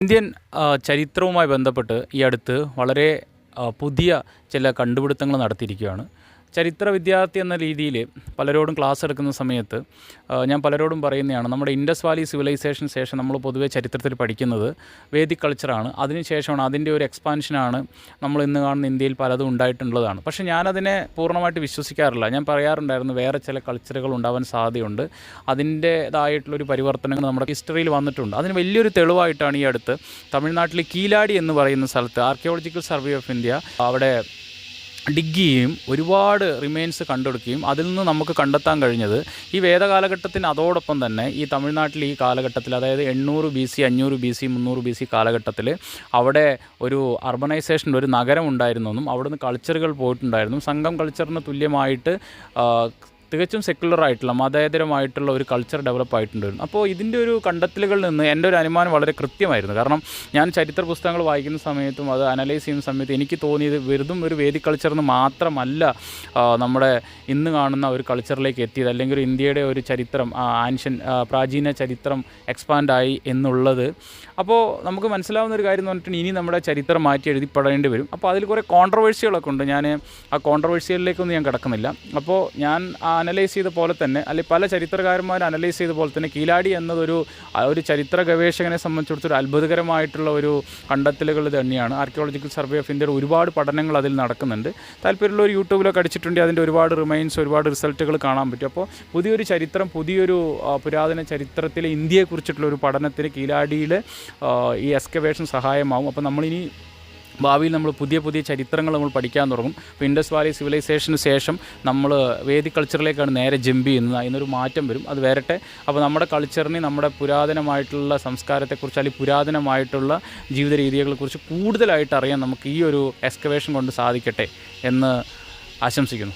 Indian ചരിത്രവുമായി ബന്ധപ്പെട്ട് ഈ അടുത്ത് വളരെ പുതിയ ചില കണ്ടുപിടുത്തങ്ങൾ നടത്തിയിരിക്കുകയാണ്. ചരിത്ര വിദ്യാർത്ഥി എന്ന രീതിയിൽ പലരോടും ക്ലാസ് എടുക്കുന്ന സമയത്ത് ഞാൻ പലരോടും പറയുന്നതാണ്, നമ്മുടെ ഇൻഡസ് വാലി സിവിലൈസേഷന് ശേഷം നമ്മൾ പൊതുവെ ചരിത്രത്തിൽ പഠിക്കുന്നത് വേദിക് കൾച്ചറാണ്. അതിനുശേഷമാണ് അതിൻ്റെ ഒരു എക്സ്പാൻഷനാണ് നമ്മൾ ഇന്ന് കാണുന്ന ഇന്ത്യയിൽ പലതും ഉണ്ടായിട്ടുള്ളതാണ്. പക്ഷേ ഞാനതിനെ പൂർണ്ണമായിട്ട് വിശ്വസിക്കാറില്ല. ഞാൻ പറയാറുണ്ടായിരുന്നു വേറെ ചില കൾച്ചറുകൾ ഉണ്ടാവാൻ സാധ്യതയുണ്ട്, അതിൻ്റേതായിട്ടുള്ളൊരു പരിവർത്തനങ്ങൾ നമ്മുടെ ഹിസ്റ്ററിയിൽ വന്നിട്ടുണ്ട്. അതിന് വലിയൊരു തെളിവായിട്ടാണ് ഈ അടുത്ത് തമിഴ്നാട്ടിലെ കീലാടി എന്ന് പറയുന്ന സ്ഥലത്ത് ആർക്കിയോളജിക്കൽ സർവേ ഓഫ് ഇന്ത്യ അവിടെ ഡിഗ് ചെയ്യുകയും ഒരുപാട് റിമെയിൻസ് കണ്ടെടുക്കുകയും അതിൽ നിന്ന് നമുക്ക് കണ്ടെത്താൻ കഴിഞ്ഞത് ഈ വേദകാലഘട്ടത്തിന് അതോടൊപ്പം തന്നെ ഈ തമിഴ്നാട്ടിൽ ഈ കാലഘട്ടത്തിൽ, അതായത് 800 BC 500 BC 300 BC കാലഘട്ടത്തിൽ അവിടെ ഒരു അർബനൈസേഷൻ, ഒരു നഗരം ഉണ്ടായിരുന്നെന്നും അവിടുന്ന് കൾച്ചറുകൾ പോയിട്ടുണ്ടായിരുന്നു. സംഘം കൾച്ചറിന് തുല്യമായിട്ട് തികച്ചും സെക്കുലറായിട്ടുള്ള മതേതരമായിട്ടുള്ള ഒരു കൾച്ചർ ഡെവലപ്പ് ആയിട്ടുണ്ടായിരുന്നു. അപ്പോൾ ഇതിൻ്റെ ഒരു കണ്ടെത്തലുകളിൽ നിന്ന് എൻ്റെ ഒരു അനുമാനം വളരെ കൃത്യമായിരുന്നു. കാരണം ഞാൻ ചരിത്ര പുസ്തകങ്ങൾ വായിക്കുന്ന സമയത്തും അത് അനലൈസ് ചെയ്യുന്ന സമയത്ത് എനിക്ക് തോന്നിയത് വെറുതും ഒരു വേദിക് കൾച്ചറിന് മാത്രമല്ല നമ്മുടെ ഇന്ന് കാണുന്ന ഒരു കൾച്ചറിലേക്ക് എത്തിയത്, അല്ലെങ്കിൽ ഒരു ഇന്ത്യയുടെ ഒരു ചരിത്രം, പ്രാചീന ചരിത്രം എക്സ്പാൻഡായി എന്നുള്ളത്. അപ്പോൾ നമുക്ക് മനസ്സിലാവുന്ന ഒരു കാര്യം എന്ന് പറഞ്ഞിട്ടുണ്ടെങ്കിൽ ഇനി നമ്മുടെ ചരിത്രം മാറ്റി എഴുതിപ്പെടേണ്ടി വരും. അപ്പോൾ അതിൽ കുറേ കോൺട്രവേഴ്സികളൊക്കെ ഉണ്ട്. ഞാൻ ആ കോൺട്രവേഴ്സികളിലേക്കൊന്നും ഞാൻ കിടക്കുന്നില്ല. അപ്പോൾ ഞാൻ അനലൈസ് ചെയ്ത പോലെ തന്നെ, അല്ലെങ്കിൽ പല ചരിത്രകാരന്മാർ അനലൈസ് ചെയ്ത പോലെ തന്നെ, കീലാടി എന്നതൊരു ചരിത്ര ഗവേഷകനെ സംബന്ധിച്ചിടത്തൊരു അത്ഭുതകരമായിട്ടുള്ള ഒരു കണ്ടെത്തലുകൾ തന്നെയാണ്. ആർക്കിയോളജിക്കൽ സർവേ ഓഫ് ഇന്ത്യയുടെ ഒരുപാട് പഠനങ്ങൾ അതിൽ നടക്കുന്നുണ്ട്. താല്പര്യമുള്ളവർ യൂട്യൂബിലൊക്കെ അടിച്ചിട്ടുണ്ടെങ്കിൽ അതിൻ്റെ ഒരുപാട് റിമൈൻസ്, ഒരുപാട് റിസൾട്ടുകൾ കാണാൻ പറ്റും. അപ്പോൾ പുതിയൊരു ചരിത്രം, പുതിയൊരു പുരാതന ചരിത്രത്തിലെ ഇന്ത്യയെക്കുറിച്ചിട്ടുള്ള ഒരു പഠനത്തിന് കീലാടിയിൽ ഈ എക്സ്കവേഷൻ സഹായമാവും. അപ്പോൾ നമ്മളിനി ഭാവിയിൽ നമ്മൾ പുതിയ പുതിയ ചരിത്രങ്ങൾ നമ്മൾ പഠിക്കാൻ തുടങ്ങും. ഇപ്പോൾ ഇൻഡസ് വാലി സിവിലൈസേഷന് ശേഷം നമ്മൾ വേദിക് കൾച്ചറിലേക്കാണ് നേരെ ജമ്പ് ചെയ്യുന്നത്. അതിനൊരു മാറ്റം വരും, അത് വരട്ടെ. അപ്പോൾ നമ്മുടെ കൾച്ചറിനെ, നമ്മുടെ പുരാതനമായിട്ടുള്ള സംസ്കാരത്തെക്കുറിച്ച്, അല്ലെങ്കിൽ പുരാതനമായിട്ടുള്ള ജീവിത രീതികളെക്കുറിച്ച് കൂടുതലായിട്ട് അറിയാൻ നമുക്ക് ഈ ഒരു എക്സ്കവേഷൻ കൊണ്ട് സാധിക്കട്ടെ എന്ന് ആശംസിക്കുന്നു.